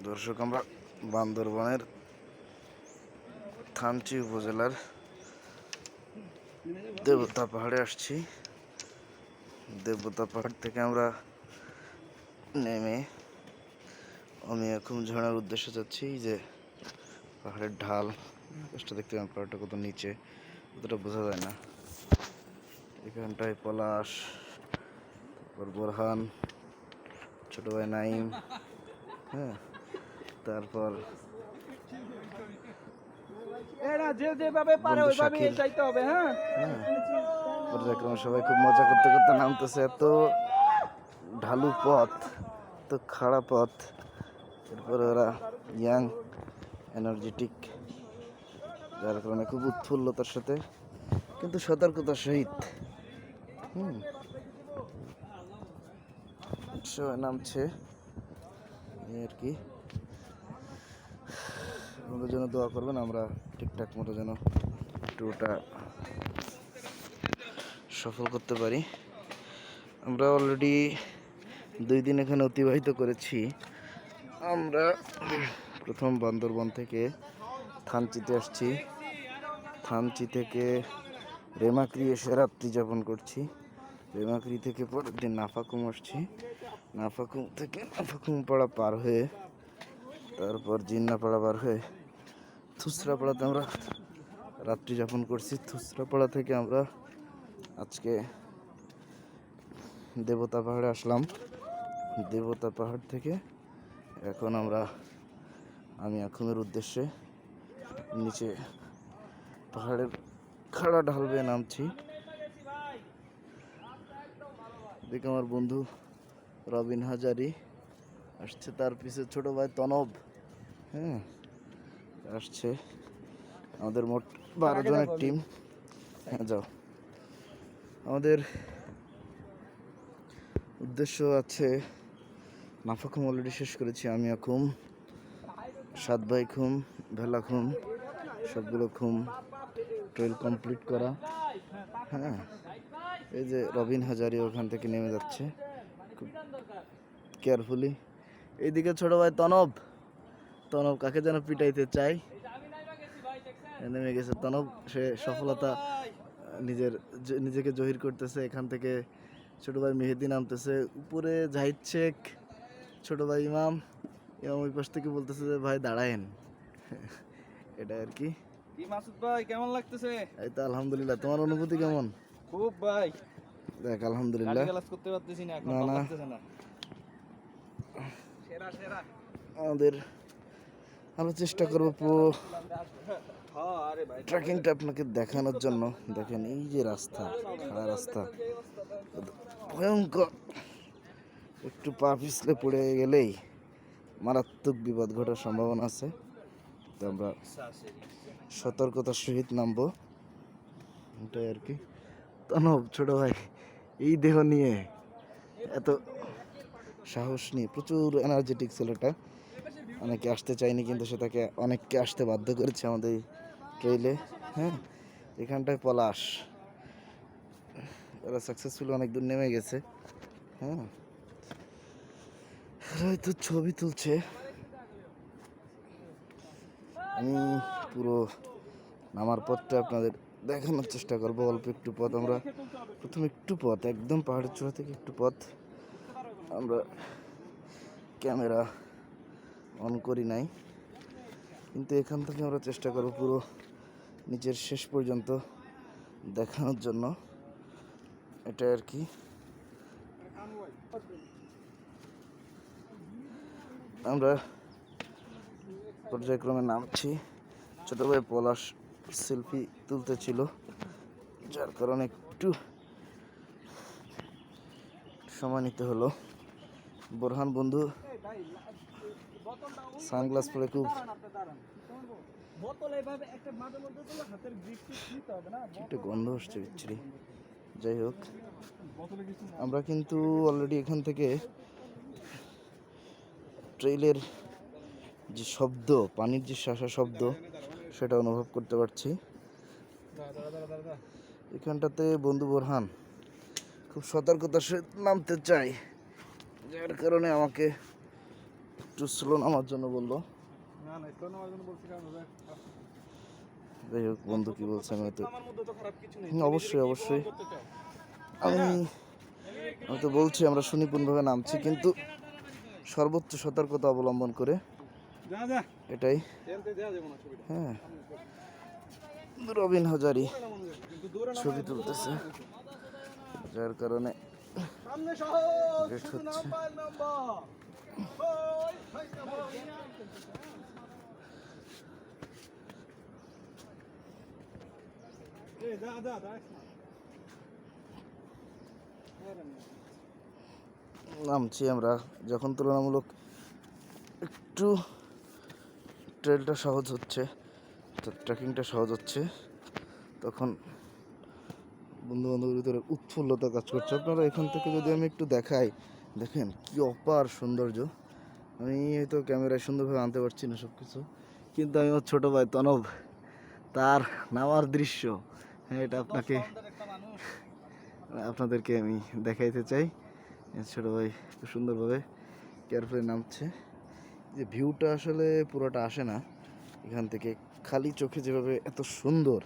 দর্শক, আমরা বান্দরবানের থানচি উপজেলার দেবতা পাহাড়ে আসছি। দেবতা পাহাড় থেকে আমরা নেমে অমিয়াখুম ঝর্ণার উদ্দেশ্যে যাচ্ছি। যে পাহাড়ের ঢাল, আকাশটা দেখতে পাবেন, পাহাড়টা কত নিচে, অতটা বোঝা যায় না। এখানটায় পলাশ, তারপর বোরহান, ছোট ভাই নাইম, হ্যাঁ, তারপর পর্যায়ক্রমে সবাই খুব মজা করতে করতে নামতেছে। এত ঢালু পথ, এত খাড়া পথ, এরপরে ওরা ইয়াং, এনার্জেটিক, যার কারণে খুব উৎফুল্লতার সাথে কিন্তু সতর্কতার সহিত সবাই নামছে আর কি। আমাদের জন্য দোয়া করবেন, আমরা ঠিকঠাক মতো যেন ট্যুরটা সফল করতে পারি। আমরা অলরেডি 2 দিন এখানে অতিবাহিত করেছি। আমরা প্রথম বান্দরবন থেকে থানচিতে আসছি, থানচি থেকে রেমাক্রি এসে রাত্রি যাপন করছি, রেমাক্রি থেকে পরের দিন নাফাকুম আসছি, নাফাকুম থেকে নাফাকুমপাড়া পার হয়ে তারপর জিন্নাপাড়া পার হয়ে থুসরাপাড়াতে আমরা রাত্রি যাপন করছি। থুসরাপাড়া থেকে আমরা আজকে দেবতা পাহাড়ে আসলাম। দেবতা পাহাড় থেকে এখন আমরা আমিয়াখুমের উদ্দেশ্যে নিচে পাহাড়ের খাড়া ঢাল বেয়ে নামছি। দেখে আমার বন্ধু রবিন হাজারি আসছে, তার পিছে ছোট ভাই তনব, হ্যাঁ, আসছে। আমাদের মোট 12 জনের টিম। হ্যাঁ, যাও। আমাদের উদ্দেশ্য আছে, নাফাখুম অলরেডি শেষ করেছি, আমিয়াখুম, 7 ভাই খুম, ভেলা খুম, সবগুলো খুম ট্রেল কমপ্লিট করা। হ্যাঁ, এই যে রবিন হাজারি ওখান থেকে নেমে যাচ্ছে খুব কেয়ারফুলি। এইদিকে ছোট ভাই তনব, তনব কাকে যেন পিটাইতে চাই, নেমে গেছে তনব। সে সফলতা নিজেকে জহির করতেছে। এখান থেকে ছোট ভাই মেহেদি নামতেছে, উপরে জাহিদ শেখ, ছোট ভাই ইমাম ওই পাশ থেকে বলতেছে যে ভাই দাঁড়ায়েন। এটা আর কি। মাসুদ ভাই কেমন লাগতেছে? এই তো আলহামদুলিল্লাহ। তোমার অনুভূতি কেমন? খুব ভাই, দেখ আলহামদুলিল্লাহ। করতে পারতেছি না এখন, না ভালো না, লাগতেছে না। সেরা সেরা। আমাদের আমরা চেষ্টা করবো পুরো আরে ভাই ট্রেকিংটা আপনাকে দেখানোর জন্য। দেখেন এই যে রাস্তা, খাড়া রাস্তা, ভয়ঙ্কর। একটু পা পিছলে পড়ে গেলেই মারাত্মক বিপদ ঘটার সম্ভাবনা আছে। তো আমরা সতর্কতার সহিত নামবো, এটাই আর কি। তনব ছোট ভাই এই দেহ নিয়ে, এত সাহস নিয়ে, প্রচুর এনার্জেটিক ছেলেটা। অনেকে আসতে চায়নি কিন্তু সে তাকে অনেককে আসতে বাধ্য করেছে আমাদের এই ট্রেইলে। হ্যাঁ, এখানটায় পলাশ, ওরা সাকসেসফুল অনেক দূর নেমে গেছে। হ্যাঁ, হয়তো ছবি তুলছে। আমি পুরো নামার পথটা আপনাদের দেখানোর চেষ্টা করবো। অল্প একটু পথ, আমরা প্রথম একটু পথ, একদম পাহাড়ের চূড়া থেকে একটু পথ আমরা ক্যামেরা অন করি নাই, কিন্তু এখান থেকে আমরা চেষ্টা করবো পুরো নিচের শেষ পর্যন্ত দেখানোর জন্য, এটা আর কি। আমরা পর্যায়ক্রমে নামছি। ছোট ভাই পলাশ সেলফি তুলতে ছিল, যার কারণে একটু সময় নিতে হলো। বোরহান বন্ধু সানগ্লাস পরে খুব একটা গন্ধ আসছে বিচ্ছিরি। যাই হোক, আমরা কিন্তু অলরেডি এখান থেকে ট্রেইলের যে শব্দ, পানির যে শাসা শব্দ, সেটা অনুভব করতে পারছি। এখানটাতে বন্ধু বোরহান খুব সতর্কতার সাথে নামতে চাই, যার কারণে আমাকে একটু স্লো নামার জন্য বললো। না না স্টোন আমার জন্য বলছি কারণ যাই হোক, বন্ধু কি বলছে আমি তো আমার মধ্যে তো খারাপ কিছু নেই। অবশ্যই অবশ্যই আমি আমি তো বলছি আমরা সুনিপুণভাবে নামছি, কিন্তু সর্বোচ্চ সতর্কতা অবলম্বন করে। যা যা এটাই। তেলতে দেয়া যাবে না ছবিটা। হ্যাঁ, রবিন হাজারি কিন্তু দূরে না ছবি তুলতেছে, যার কারণে সামনে সহজ লেট শুধু হচ্ছে। নাম্বার নাম্বার ওই ফাইটা বল এই যা যা দাঁড়াস না নামছি আমরা যখন তুলনামূলক একটু ট্রেলটা সহজ হচ্ছে, ট্রেকিংটা সহজ হচ্ছে, তখন বন্ধু বান্ধবের ভিতরে উৎফুল্লতা কাজ করছে। আপনারা এখান থেকে যদি আমি একটু দেখাই, দেখেন কি অপার সৌন্দর্য। আমি হয়তো ক্যামেরায় সুন্দরভাবে আনতে পারছি না সব কিছু, কিন্তু আমি আমার ছোটো ভাই তনব তার নামার দৃশ্য, হ্যাঁ, এটা আপনাদেরকে আমি দেখাইতে চাই। ছোটো ভাই খুব সুন্দরভাবে কেয়ারফুলি নামছে। যে ভিউটা আসলে পুরোটা আসে না এখান থেকে, খালি চোখে যেভাবে এত সুন্দর,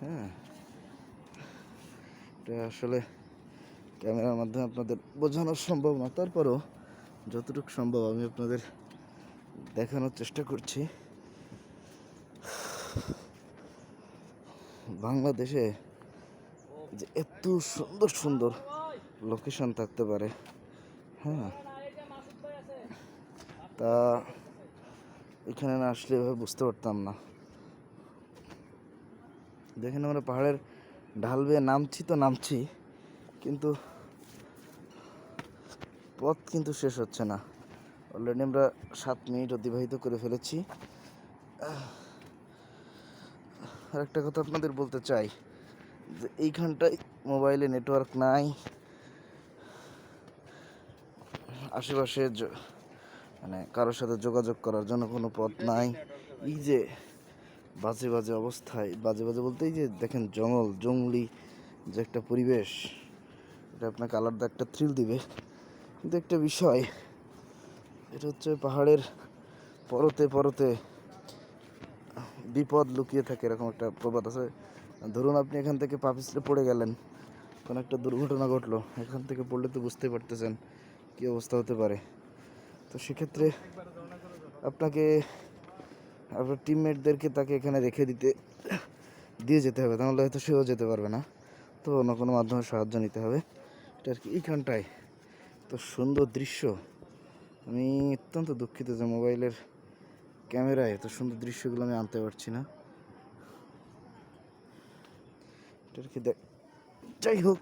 হ্যাঁ, এটা আসলে ক্যামেরার মাধ্যমে আপনাদের বোঝানো সম্ভব না। তারপরও যতটুকু সম্ভব আমি আপনাদের দেখানোর চেষ্টা করছি। বাংলাদেশে যে এত সুন্দর সুন্দর লোকেশন থাকতে পারে, হ্যাঁ, তা এখানে না আসলে এভাবে বুঝতে পারতাম না। দেখেন আমরা পাহাড়ের ঢাল বেয়ে নামছি তো নামছি, কিন্তু পথ কিন্তু শেষ হচ্ছে না। অলরেডি আমরা 7 মিনিট অতিবাহিত করে ফেলেছি। আর একটা কথা আপনাদের বলতে চাই যে এইখানটায় মোবাইলে নেটওয়ার্ক নাই, আশেপাশে মানে কারোর সাথে যোগাযোগ করার জন্য কোনো পথ নাই। এই যে বাজে বাজে অবস্থায়, বাজে বাজে বলতে এই যে দেখেন জঙ্গলি যে একটা পরিবেশ, এটা আপনাকে আলাদা একটা থ্রিল দিবে। কিন্তু একটা বিষয়, এটা হচ্ছে পাহাড়ের পরতে পরতে বিপদ লুকিয়ে থাকে, এরকম একটা প্রবাদ আছে। ধরুন আপনি এখান থেকে পা পিছলে পড়ে গেলেন, কোনো একটা দুর্ঘটনা ঘটলো, এখান থেকে পড়লে তো বুঝতে পারতেছেন কী অবস্থা হতে পারে। তো সেক্ষেত্রে আপনাকে আপনার টিমমেটদেরকে তাকে এখানে রেখে দিয়ে যেতে হবে, তাহলে হয়তো সেও যেতে পারবে না। তো অন্য কোনো মাধ্যমে সাহায্য নিতে হবে। এটা আর কি এইখানটায় তো সুন্দর দৃশ্য। আমি অত্যন্ত দুঃখিত যে মোবাইলের ক্যামেরায় এত সুন্দর দৃশ্যগুলো আমি আনতে পারছি না। এটা আর কি যাই হোক,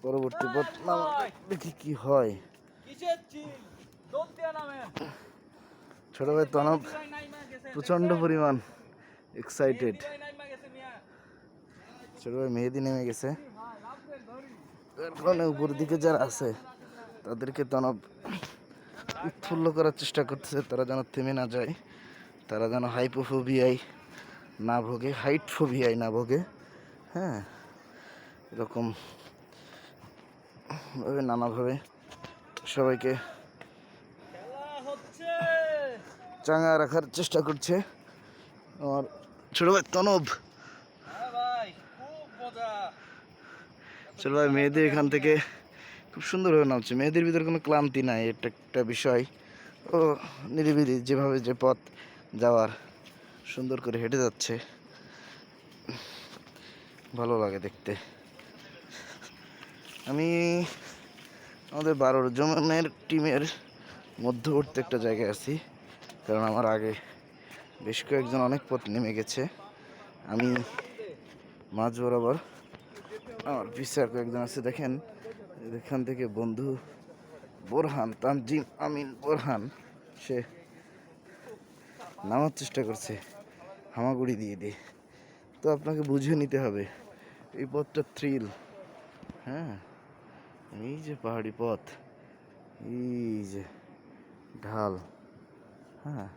পরবর্তী পথ দেখি কি হয়। ছোট ভাই তনব প্রচন্ড পরিমাণ এক্সাইটেড। ছোট ভাই মেহেদি নেমে গেছে, এর কারণে উপর দিকে যারা আছে তাদেরকে তনব উৎফুল্ল করার চেষ্টা করতেছে, তারা যেন থেমে না যায়, তারা যেন হাইপোফোবিয়ায় না ভোগে, হাইট ফোবিয়ায় না ভোগে। হ্যাঁ, এরকম ভাবে নানাভাবে সবাইকে চাঙ্গা রাখার চেষ্টা করছে আমার ছোট ভাই তনব। ছোট ভাই মেয়েদের এখান থেকে খুব সুন্দরভাবে নামছে, মেয়েদের ভিতরে কোনো ক্লান্তি নাই, এটা একটা বিষয়। ও নিরিবিলি যেভাবে যে পথ যাওয়ার সুন্দর করে হেঁটে যাচ্ছে, ভালো লাগে দেখতে। আমি আমাদের 12 জনের টিমের মধ্যবর্তী একটা জায়গায় আছি, কারণ আমার আগে বেশ কয়েকজন অনেক পথ নেমে গেছে। আমি মাঝ বরাবর, আমার পিছিয়ে আর কয়েকজন আছে। দেখেন এখান থেকে বন্ধু বোরহান, তানজিম আমিন বোরহান, সে নামার চেষ্টা করছে হামাগুড়ি দিয়ে দিয়ে। তো আপনাকে বুঝে নিতে হবে এই পথটা থ্রিল। হ্যাঁ, এই যে পাহাড়ি পথ, এই যে ঢাল, হ্যাঁ,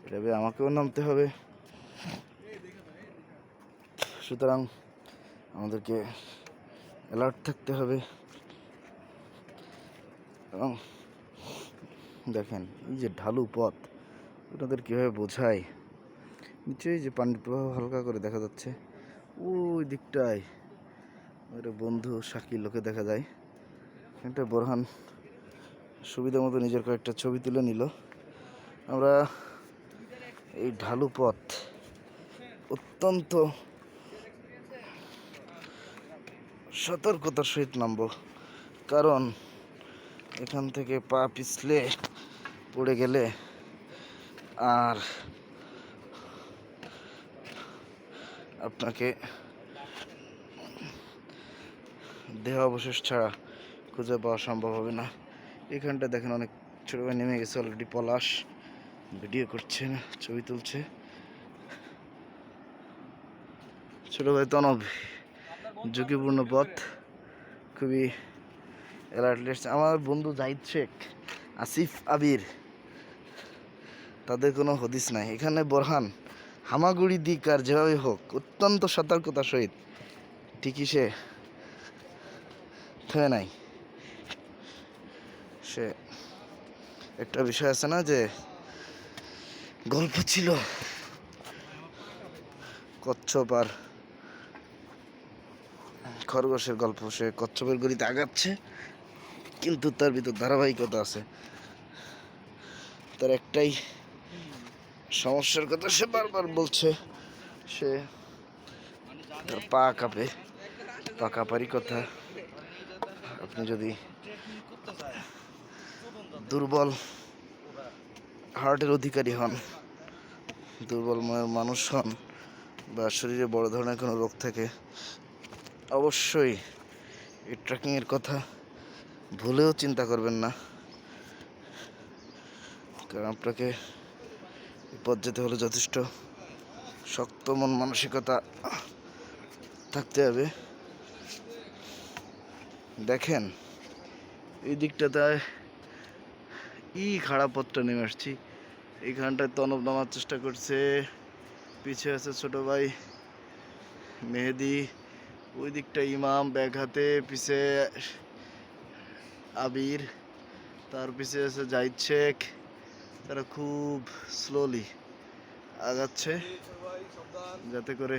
এটা আমাকেও নামতে হবে। সুতরাং আমাদেরকে অ্যালার্ট থাকতে হবে এবং দেখেন এই যে ঢালু পথ, ওনাদের কীভাবে বোঝায়। নিশ্চয়ই যে পানির প্রবাহ হালকা করে দেখা যাচ্ছে ওই দিকটায়। ওর বন্ধু শাকিল লোকে দেখা যায়। এটা বোরহান সুবিধা মতো নিজের কয়েকটা ছবি তুলে নিল। আমরা এই ঢালু পথ অত্যন্ত সতর্কতার সহিত নামবো, কারণ এখান থেকে পা পিছলে পড়ে গেলে আর আপনাকে দেহ অবশেষ ছাড়া খুঁজে পাওয়া সম্ভব হবে না। এখানটা দেখেন অনেক ছোটো ভাই নেমে গেছে অলরেডি। পলাশ ভিডিও করছে না, ছবি তুলছে। ছোটো ভাই তনব, ঝুঁকিপূর্ণ পথ, খুবই অ্যালার্টলি আসছে। আমার বন্ধু জাহিদ শেখ, আসিফ, আবির, তাদের কোনো হদিস নাই। এখানে বোরহান হামাগুড়ি দিক আর যেভাবে হোক অত্যন্ত সতর্কতার সহিত ঠিকই সে থেমে নাই। সে একটা বিষয় আছে না, যে গল্প ছিল কচ্ছপ আর খরগোশের গল্প, সে কচ্ছপের গড়িতে আগাচ্ছে, কিন্তু তার ভিতর ধারাবাহিকতা আছে। তার একটাই সমস্যার কথা সে বারবার বলছে, সে তার পা কাঁপে। পা কাঁপারই কথা। আপনি যদি দুর্বল হার্টের অধিকারী হন, দুর্বল মনের মানুষ হন, বা শরীরে বড় ধরনের কোনো রোগ থাকে, অবশ্যই এই ট্রেকিংয়ের কথা ভুলেও চিন্তা করবেন না। কারণ আপনাকে পথ যেতে হলে যথেষ্ট শক্ত মন মানসিকতা থাকতে হবে। দেখেন এই দিকটাতে খারাপ পথটা নেমে আসছি। এইখানটায় তনব নামার চেষ্টা করছে, পিছিয়ে আছে ছোট ভাই মেহেদি, ওই দিকটা ইমাম ব্যাগ হাতে, পিছে আবির, তার পিছে আছে জাহিদ শেখ। তারা খুব স্লোলি আগাচ্ছে যাতে করে